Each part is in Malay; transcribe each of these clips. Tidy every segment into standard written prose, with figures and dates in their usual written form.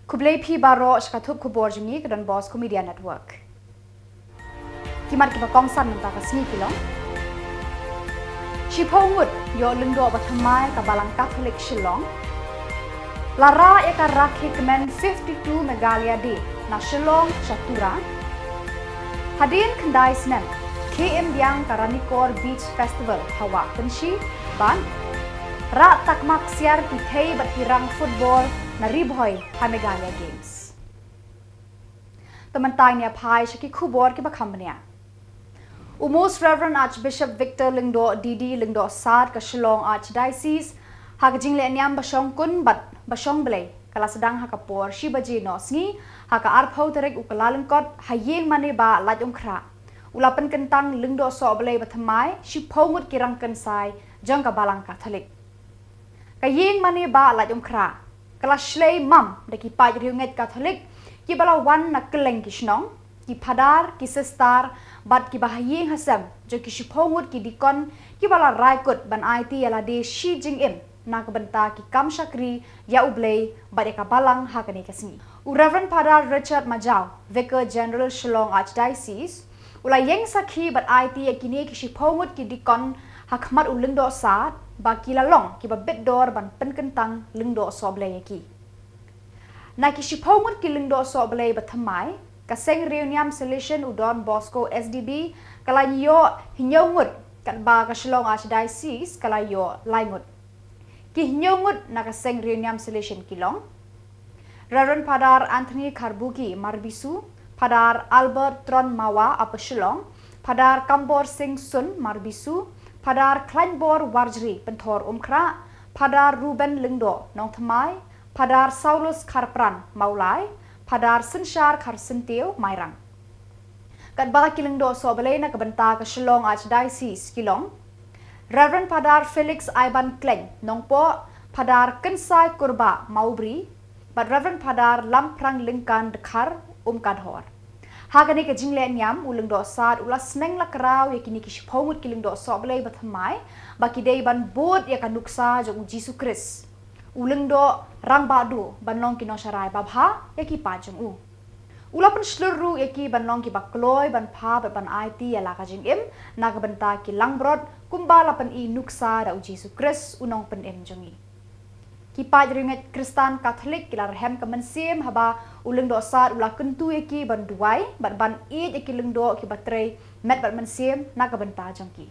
Kublai pi baro shkatup kubor jumi ke Don Bosco Media Network. Kimat ki bakong san nang taka sni kilong. Shipongud yo lengdo batamai ka balang Catholic Shillong. Lara eka rakhi kemen 52 megalia di na Shillong Chatura. Hadin kendai senen KM Diang Karanikor Beach Festival hawa penshi ban. Ra takmak siar ki thei batirang football na riboy ha Megalia Games. Teman tanya pai shaki kubor ki bakamnya. Most Reverend Archbishop Victor Lingdo Didi Lingdo Sad ka Shillong Archdiocese ha kajing le nyam basong kun bat basong belai kala sedang ha kapor shi baji no sngi ha ka arphau terek ukalalengkot ha yeng mane ba lajong kra. Ulapan kentang Lingdo so belai bathamai shi pongut kirang kensai jang ka balang Katolik. Ka yeng mane ba lajong kra. Kala shlei mam deki paj riunget Katolik ki bala wan na keleng ki shnong ki padar ki sestar bat ki bahayeng hasam jo ki shipongut ki dikon ki bala raikut ban IT yala de shi jing im na kabenta ki kam shakri ya ublei bat eka balang hakani kasni. Reverend Padar Richard Majau Vicar General Shillong Archdiocese ula yeng sakhi bat IT yakini ki shipongut ki dikon hakmat ulengdo saat baki lalong ki babet dor ban penkentang lengdo soblay ki. Na ki shipongut ki lengdo soblay bathamai kaseng reuniam selection udon Bosco SDB kalayo hinyongut kat ba ka Shillong Archdiocese kalayo laingut. Ki hinyongut na kaseng reuniam selection kilong. Reverend Padar Anthony Karbuki Marbisu, Padar Albert Tron Mawa apa Shillong, Padar Kambor Singh Sun Marbisu, Padar Kleinbor Warjri Pentor Umkra, Padar Ruben Lingdo Nong Thamai, Padar Saulus Karpran Maulai, Padar Senshar Karsentiu Mairang. Kat ba kilingdo so balay na kabanta ka Shillong Archdiocese kilong. Reverend Padar Felix Ivan Kleng Nong po Padar Kensai Kurba Maubri, but Reverend Padar Lamprang Lingkan Dekar Kadhor. Hagani ka jingle nyam ulung do sad ulas neng lakraw yakini ki shipongut kiling do soblay bathamai baki day ban bod ya kanuksa jong Jisu Kris ulung do rang badu banlong kino sharai babha yaki pajong u ulapan sluru yaki banlong ki bakloy ban pa ban IT ya laka jing im nagabanta ki langbrod kumbala pan i nuksa da Jisu Kris unong pen im jongi Kipa jeringat Kristan Katolik kilar hem kemensim haba ulung do saat ula kentu eki ban duai ban i eki lung do ki batrei met bat mensim na kabenta jangki.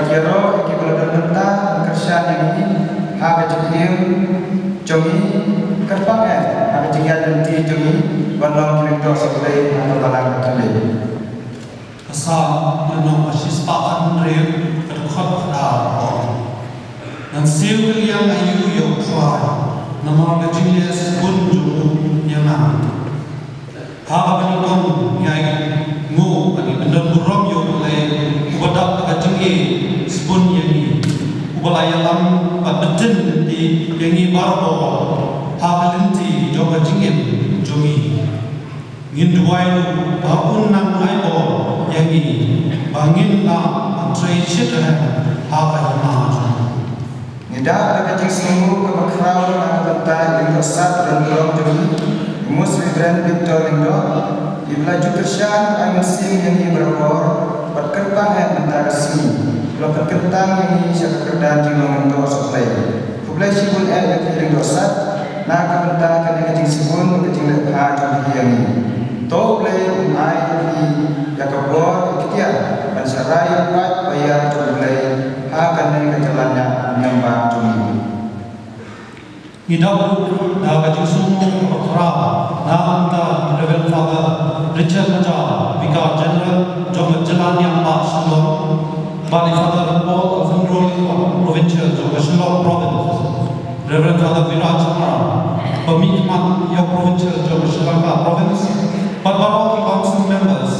kiro ki baladan benta kerja yang ini ha kecil jongi kerpang ha kecil nanti jongi balong kilo sebelah atau balang kecil asal menong asis pakan real terkot dah dan siul yang ayu yo try nama kecilnya sebun jumlah yang ha benong yang ngu ani bendon burom yo le ubadak kecilnya sebun yang ni ubalayalam betul di yang ni baru ha kelinti jauh kecilnya jongi ngin duai baun nang ai bo yang ni bangin na trai shit ha ka ma nida ada kecil semua ke background na bentai yang sat dan belum jongi Muslim brand Victor Lindo ibla jukersian ay mesin yang ni berkor berkertang yang bentar resmi lo berkertang yang ni siapa kerdan di mengento supply kublai sibun yang Lindo sat na ke bentar kena kecil sibun kecil lepha jongi yang ni to play ai di yakabor ikhtiar dan sarai pat bayar play ha kan ni kejalannya nyamba jongi Idau dah baju semua kerap anta level father Richard Maja Vicar General Jom Jalan yang Pak Shillong Bali Father Paul of Control Provincial Jom Shillong Province Reverend Father Viraj Mara Pemikmat yang Provincial Jom Shillong Province Barbaraki Council Members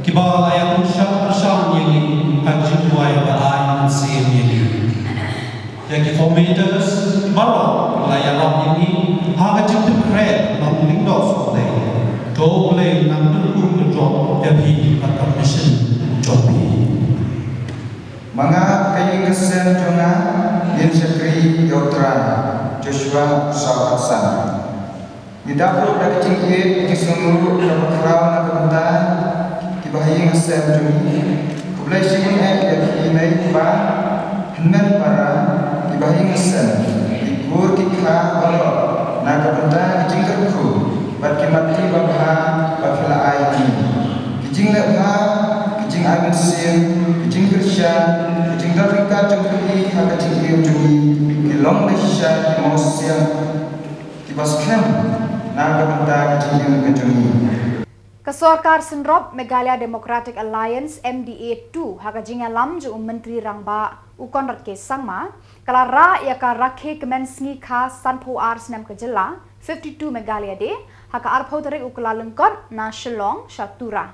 Kibar Layak Persyahan yang Haji Buai Balai Sim yang yang formators baru layanan ini hanya jemput kred non lindos oleh do oleh nang dulu job jadi atau mission job Manga kayi ngesen jonga yin sekri yotran Joshua Sawasan Nidapur dari cingkit kisunguru kebakrau na kebentan kibahi ngesen jongi kublai simun dari inai kuba henmen para kibahi ngesen ikur kikha balo na kebentan kicingkerku bat kimati babha bafila aini kicing lepha kicing amin sim kicing kersyan kicing darika jengkui haka cingkiu jungi kilong lesya kimosiam kibaskem na kebentan kicingkiu kejungi Kesorkar Senrop Meghalaya Democratic Alliance MDA2 haka jingalam ju Menteri Rangba ukon rat ke sangma kalara ya ka rakhe kemensngi kha sanpho ars nam kejela 52 Meghalaya de haka arpho tarik ukla lengkot na Shillong Shatura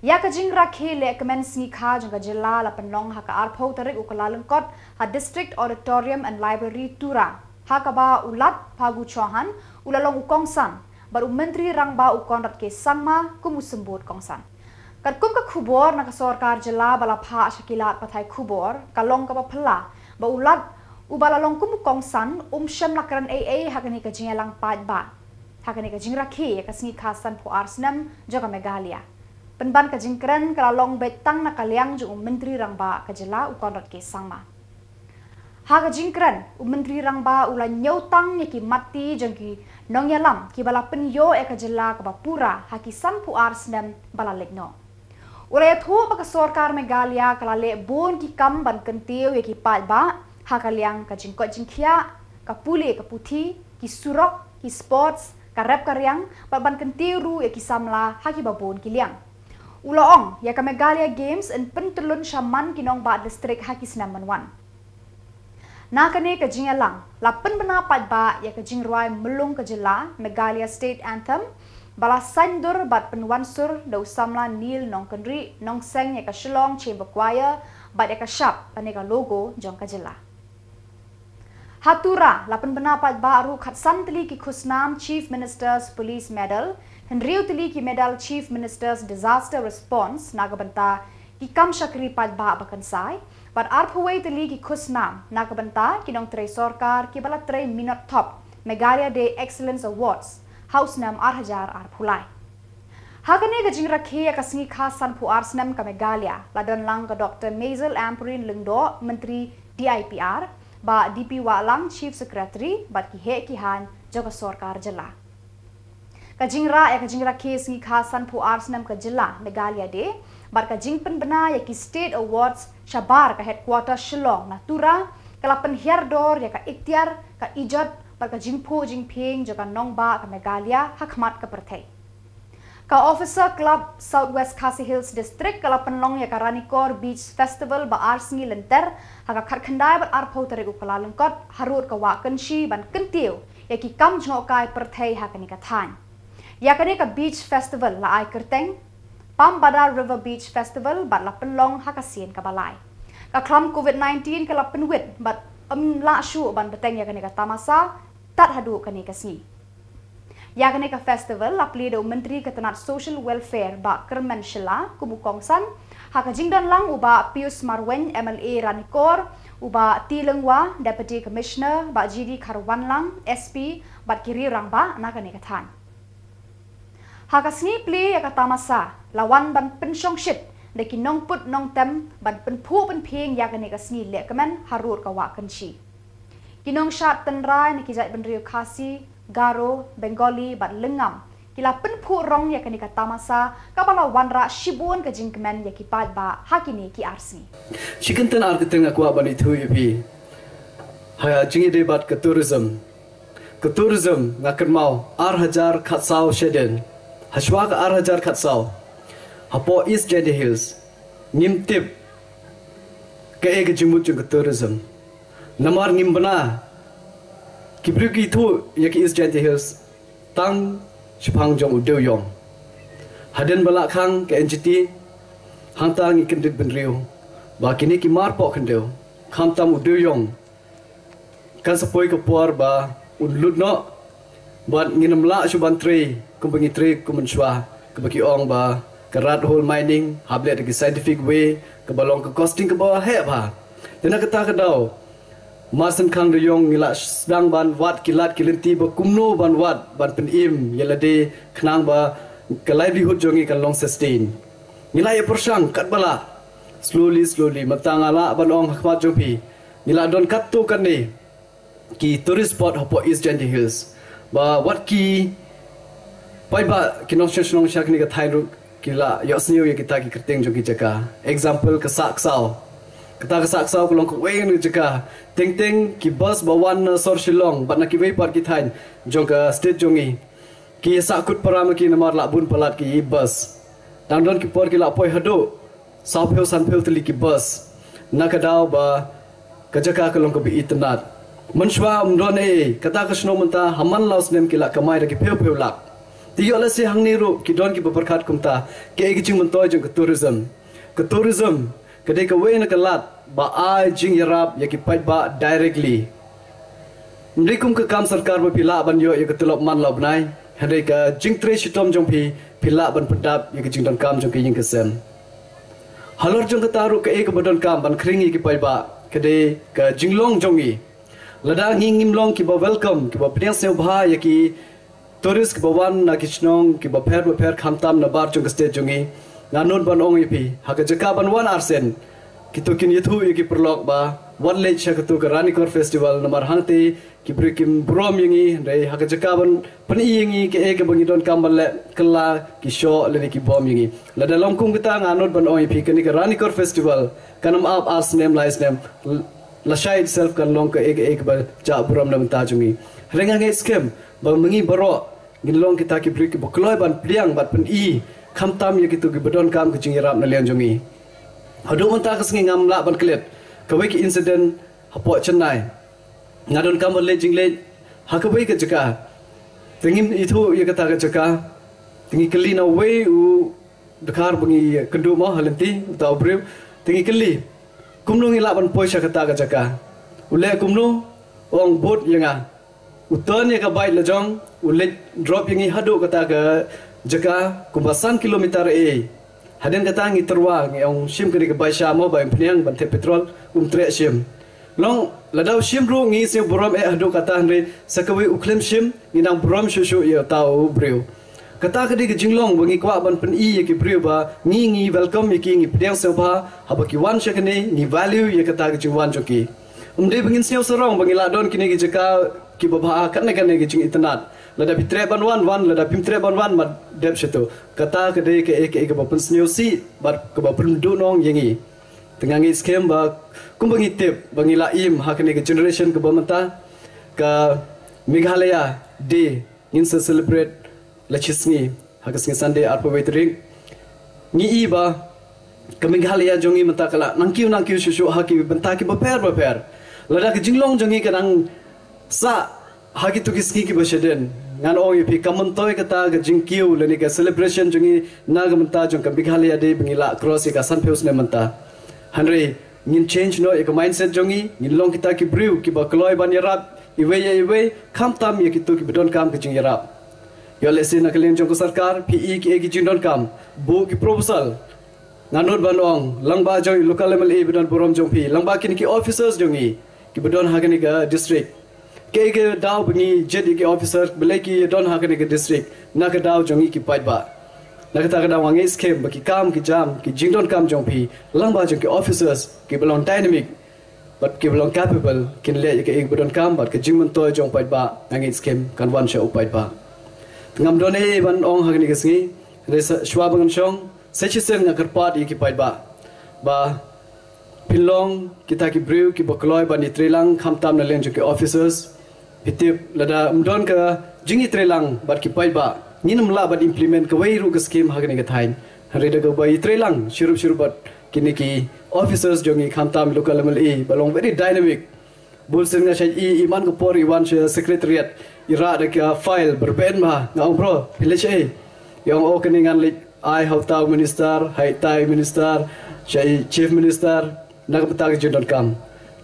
ya ka jing rakhe le kemensngi kha jang kejela la penlong haka arpho tarik ukla lengkot ha District Auditorium and Library Tura haka ba ulat Phagu Chauhan ulalong ukongsan baru Menteri Rangba ukon rat ke sangma kumusembut kongsan Karkum ka khubor na kasorkar jela bala pha shakilat pathai khubor kalong ka phla ba ulat ubalalong kum kongsan sham lakran AA hakani ka jingalang pat ba hakani ka jingra khi ka singi khasan pho arsnam joga Meghalaya penban ka jingkran kalalong betang na kalyang ju Menteri Rangba ka jela ukon rat ke sangma ha ka jingkran Menteri Rangba ulan nyautang yaki mati jengki nong yalam ki bala penyo e ka jela ka bapura haki san pho arsnam bala legno Ulai thu baka sorkar Meghalaya kalale bon ki kam ban kentiu ye ki pat ba hakaliang ka jingkot jingkhia ka puli ka puthi ki surok ki sports ka rap karyang ban kentiu ru ye ki samla haki babon ki liang ulaong ya ka Meghalaya Games in pentulun shaman kinong ba district haki Senaman 1 nakane ka jingalang lapen bena pat ba ya ka jingrwai melung ka jela Meghalaya State Anthem bala sandur bat penwansur dau samla nil nong kendri nong seng ya ka Shillong Chamber Choir bat ya ka shap pane ka logo jong ka jela Hatura lapan benapat baru khatsan teli ki khusnam Chief Minister's Police Medal henriu teli ki medal Chief Minister's Disaster Response nagabanta ki kam shakri pat ba bakansai bat arphway teli ki khusnam nagabanta ki nong tre sorkar ki bala tre minute top Meghalaya Day Excellence Awards House nam arhajar arphulai Hakane ka jingra khe ka singi khasan phu arsnam ka Meghalaya ladon lang ka Dr. Maisel Ampurin Lingdo Menteri DIPR ba DP Walang Chief Secretary bat ki he ki han joga sorkar jela ka jingra khe singi khasan phu arsnam ka jela Meghalaya de Bat ka jingpen bena ya ki State Awards Shabar ka headquarter Shillong Natura kalapan hiardor ya ka ikhtiar ka ijat bat ka jingpo jingping joka nongba ka Megalia hakmat ka perthai. Ka Officer Club Southwest Khasi Hills District kalapan long ya ka Ranikor Beach Festival ba arsengi lenter haka kharkhandai bat arpau tarik ukala lengkot harut ka wa kenshi ban kentiu ya ki kam jnokai perthai haka ni ka than. Ya ka Beach Festival la ai kerteng Pambada River Beach Festival bat la penlong hakasien ka balai. Ka klam COVID-19 ka la penwit bat la shu ban beteng ya ka tamasa tat hadu ka ni kasni. Ya ka festival la plido Menteri Ketenat Social Welfare ba Kermen Shela kumukongsan haka jingdan lang uba Pius Marwen MLA Ranikor uba Tilengwa Deputy Commissioner ba GD Karwan lang SP bat kiri rang ba na ka ni kathan. Haka sni pli ya tamasa lawan ban pensyong shit de ki nong put nong tem ban penpu penping ya ka sni le kemen harur ka wa kenshi. Kinong shat tenrai ni kijat benrio Khasi Garo Bengali bat lengam kila penpu rong ya ka tamasa kapala wanra shibun ka jingkemen ya ki pad ba hakini ki arsi. Shikantan arkiteng aku abani thu yepi. Haya jingi de bat ke tourism. Ke tourism ngakan mau 1000 khatsau sheden. Hashwa ka 1000 khatsau. Hapo East Jade Hills. Ngimtip ke ek jimut ke tourism. Namar ngimbana Kibruki tu ya ki East Jade Hills. Tang Shipang jong udeu yong. Haden balak khang ke NGT hang tang ikan dit benriu. Ba kini ki mar pok kendeu. Kham tam udeu yong. Kan sepoi ke puar ba unlut no. Buat nginam la suban tre kumbangi tre kumenshwa ke bagi ong ba kerat hole mining hablet ke scientific way ke balong ke costing ke bawah he ba. Dena kata kedau. Masen kang de yong ngila sedang ban wat kilat kilenti ba kumno ban wat ban penim yelade khnang ba ke livelihood jongi kan long sustain ngila ya persang kat bala slowly matangala ban ong hakmat jompi ngila don kat tu kan ni ki tourist spot hapo East Jade Hills ba wat ki pai ba kinong shonong shak ni ka thairu kila yosniu ya kita ki kerteng jongi jaka example ke saksau kata kesaksau kulong kuweng ni jika ting ki bus bawan sor Shillong bat nak kiwei par ki thain jong ka state jongi ki sakut param ki namar labun palat ki bus dang don ki por ki la poi hado sapeu sanpeu teli ki bus nakadau ba kajaka kulong ko bi itnat manshwa umdon kata ka shno menta haman laus nem ki la kamai ra ki peu lak tiyo la se hangni ru ki don ki berkat kumta ke gi jing mentoi jong ke tourism kedai kawe nak lat ba ai jing yarap ya ki pai ba directly mrikum ke kam sarkar ba pila ban yo ya ke telop man lob nai hadai ka jing tre shitom jong pi pila ban pedap ya ke jing don kam jong ke ying kesem halor jong ke taru ke ek badon kam ban kringi ki pai ba kedai ka jinglong jongi lada ngim long ki ba welcome ki ba priang se bha ya ki tourist ki bawan na kishnong ki ba pher khamtam na bar jong ke state jongi nanon ban ong ipi haka jaka ban wan arsen kito kin yethu ki perlok ba wan le cha katu ka Ranikor festival namar hangte ki brikim brom yingi re haka jaka ban pani yingi ke ek bangi don kambal le kala ki show le ki bom yingi la dalom kum kita nganon ban ong ipi kani ka Ranikor festival kanam up as name lies name la shai itself kan long ka ek ba cha brom nam ta jungi renga nge scam ba mengi baro ngilong kita ki brik bokloi ban pliang bat pen i kham tam ye kitu ki badon kam ki jingi rap na lian jongi hadu monta ka singi ngam la ban klet ka wei ki incident hapo Chennai ngadon kam le jing le ha ka wei ka jaka tingin itu ye kata ka jaka tingi keli na wei u dekar bungi kendu mo halenti ta brew tingi keli kumnu ngi la ban poisa kata ka jaka ule kumnu ong bot yanga uton ye ka bai la jong ule drop yangi hadu kata ka jaka kumbasan kilometer haden kata ngi terwa ngi ong sim kri ke baisha mo ba pniang ban the petrol tre sim long ladau sim ru ngi se borom hadu kata hre sakawi uklem sim ngi nang borom shushu ye tau breu kata kadi ke jinglong bangi kwa ban pen ye ki breu ba ngi welcome ye ki ngi pdiang se ba habaki wan shakne ni value ye kata ke jingwan joki umde bangin seo sorong bangi la don kini ki jaka ki baba kan ne ki jing internet lada pitre ban lada pimtre ban mat dep situ kata kede ke bapen snyosi bat ke bapen du nong yengi tengah ngi skem ba kumbangi tip bangila im hakne ke generation ke bamanta ke Meghalaya day in celebrate lachisngi hagasngi Sunday arpo waitering ngi iba ke Meghalaya jongi mata kala nangkiu susu haki benta ki baper lada ke jinglong jongi kanang sa hagi tu kiski ki baseden ngan oi pi kamontoy kata ke jingkiu leni ke celebration jongi naga menta jong ke Meghalaya day bangila cross ka sanpeus ne menta hanre ngin change no ek mindset jongi ngin long kita ki brew ki ba kloi ban yarap iwe kam tam ye ki tu ki bedon kam ke jing yarap yo lesin na kalen jong ko sarkar pi ki jing don kam bu ki proposal nganut banong langba jong local level e bedon borom jong pi langba kin ki officers jongi ki bedon hagani ga district ke daw bengi jadi ke officer belaki don hagani ga district na ka daw jongi ki paitba na ka daw wangi scheme baki kam ki jam ki jing don kam jong pi langba jong ki officers ki belong dynamic but ki belong capable kin le ke ek bedon kam bat ke jing toy jong paitba ngangi scheme kan wan sha upaitba ngam done ban ong hagani ga singi resa shwa bangan shong sechisen nga kerpat iki paitba ba pilong kita ki brew ki bokloi ban ni trelang khamtam na len ki officers pitip lada mdon ka jingi trelang bat ki paitba ninam la bat implement ka wei ru ka scheme hagani ga thain reda ga bai trelang shirup bat kini ki officers jongi khamtam local level e balong very dynamic bulsen nga shai iman ko pori wan secretariat ira da ka file berben ma ngau bro pilech e yang o keningan lik I have tau minister, hai tai minister, shai chief minister, nak betag jundon kam.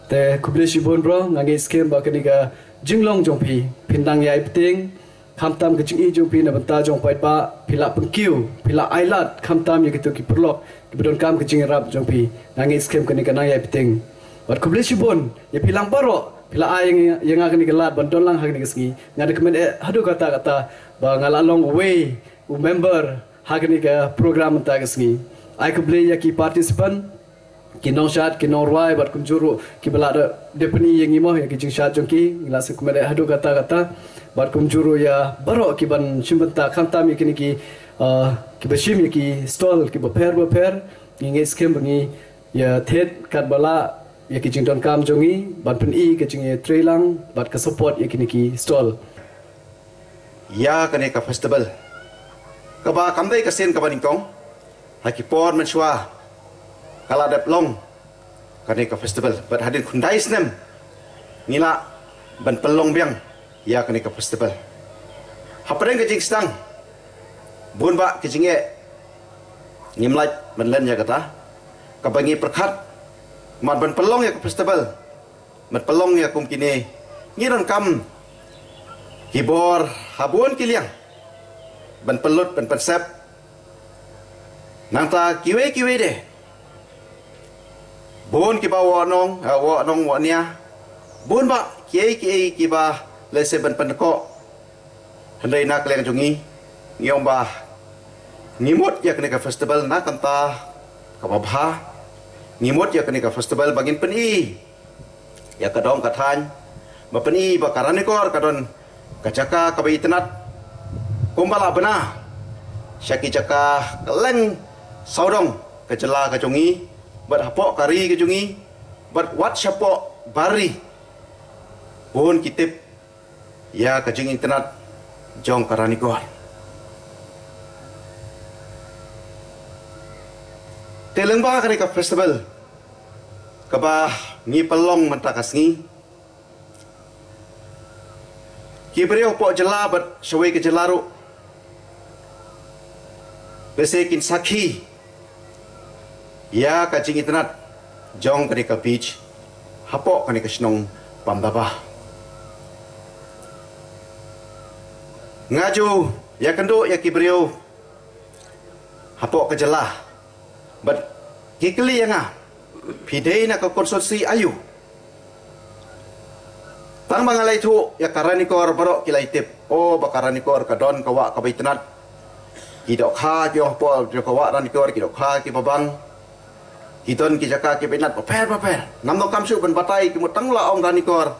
Te kubleshi bon bro, ngangi scheme ba keniga jinglong jongpi, pindang yai peting, khamtam ke jingi jongpi na benta jong pait ba, pila pengkiu, pila ailat, khamtam ye gitu ki perlok, ki bedon kam ke jingi rap jongpi, ngangi scheme keniga nang yai peting. Wat kubleshi bon, ye pilang baro, pila ai yang akan digelat bandon lang hagni kesngi, ngada kemen hadu kata ba ngalalong way, member hagni ka program ta gasngi ai ko ble ya ki participant ki nong shat ki nong rwai bat kunjuru ki bala depeni yang imo ya ki jing shat jongki ngila se kumede hadu kata bat kunjuru ya baro ki ban chimbanta khanta mi kini ki bashim ya ki stall ki baper ngi scheme ngi ya thet kat bala ya ki jing don kam jongi bat pen i ki jing trelang bat ka support ya kini ki stall ya kane ka festival kaba kamdai kasen kaba ningkong haki por menshwa kala dep long kane ka festival but hadin khundai snem ngila ban pelong biang ya kane ka festival hapreng ke jing stang bun ba ke jinge ngimlai menlen ya kata kabangi perkhat mat ban pelong ya ka festival mat pelong ya kum kini ngiron kam hibor habun kiliang ban pelut ban persep nang ta kiwe de bon ki ba wa nong wa nia bon ba ki ba lese ban ko handai nak leng jongi ngiom ba ngimut ya kene ka festival na kanta ka babha ngimut ya kene ka festival bagin peni ya kadong kathan ba peni ba karane kor kadon kacaka ka ba itnat kumbala bena syaki caka keleng saudong kecela kajongi bat hapok kari kajongi bat wat syapok bari pun kitip ya kajing internet jong karani ko telengba kari ka festival kaba ngi pelong mentakasngi kibreo po jela bat syawai ke jelaru besekin sakhi ya kacing internet jong kani ka beach hapok kani ka snong pambaba ngaju ya kendo ya kibreo hapok ke jelah but kikli yang pidei na ka konsorsi ayu tang mangalai tu ya karani kor barok kilai tip oh bakarani kor kadon kawa ka baitnat kidok kha kyo po kawa ran kor kidok kha ki babang kidon ki jaka ki baitnat paper nam no kamsu ban batai ki mutang la ong rani kor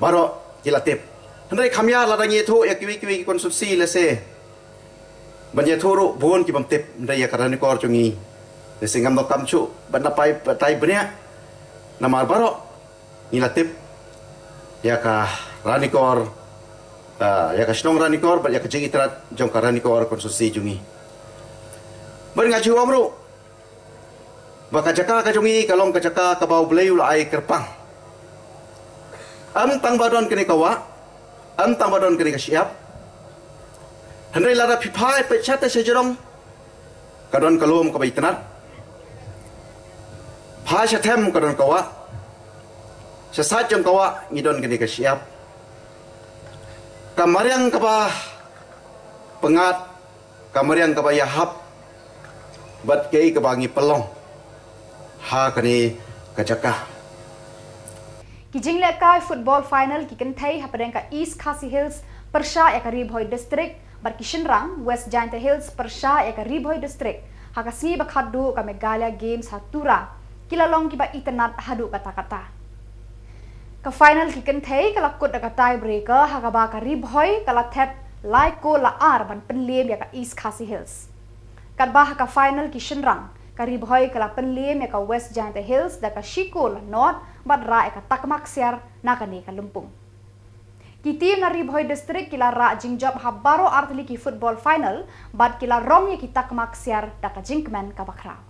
barok kilatip Hendai kamya la dangi thu ya kiwi konstruksi lese. Banya thuru buon ki bam tip hendai ya karani kor chungi. Lese ngam no kamchu banda pai tai bnya. Namar baro ila tip ya ka rani kor ya ka shnong rani kor ya ka jigi trat jong ka rani kor konstruksi jungi. Ber ngaji amru. Baka jaka ka jungi kalong ka jaka ka bau bleu la ai kerpang. Am tang badon kini kawa, am tang badon kini siap. Hendai lara pipai pechat sejerong. Kadon kalum ka baitnat. Phai satem kadon kawa. Sesat jong kawa ngidon kini siap. Kamariang ka ba pengat, kamariang ka ba yahap. Bat kei ka bangi pelong. Ha kani kajaka. Kijing lekai football final kikan thai hapadeng ka East Khasi Hills Persha ya ka Ribhoi district bar Kishanrang West Giant Hills Persha ya ka Ribhoi district hakasni bakhadu ka Meghalaya Games hatura kilalong ki ba itanat hadu kata-kata ka final kikan thai kala kut ka tie breaker hakaba ka Ribhoi kala thep laiko la ar ban penlem ya ka East Khasi Hills kadba ka final Kishanrang ka Ribhoi kala penlem ya ka West Giant Hills da ka Shikol North badra ka takmak siar na kani kalumpung. Ki team na Ribhoi district kila ra jingjob habaro artli ki football final bad kila rong ki takmak siar da ka jinkman ka bakra.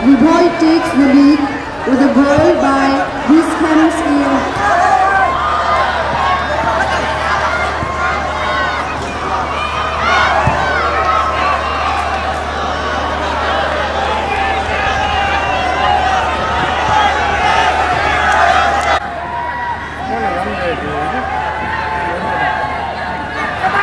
Ribhoi takes the lead with a goal by Viskamski. Come on.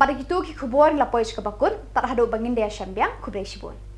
Pada itu ki kubor lapoi ke bakun, tak ada bangin dia syambiang kubrei sibun.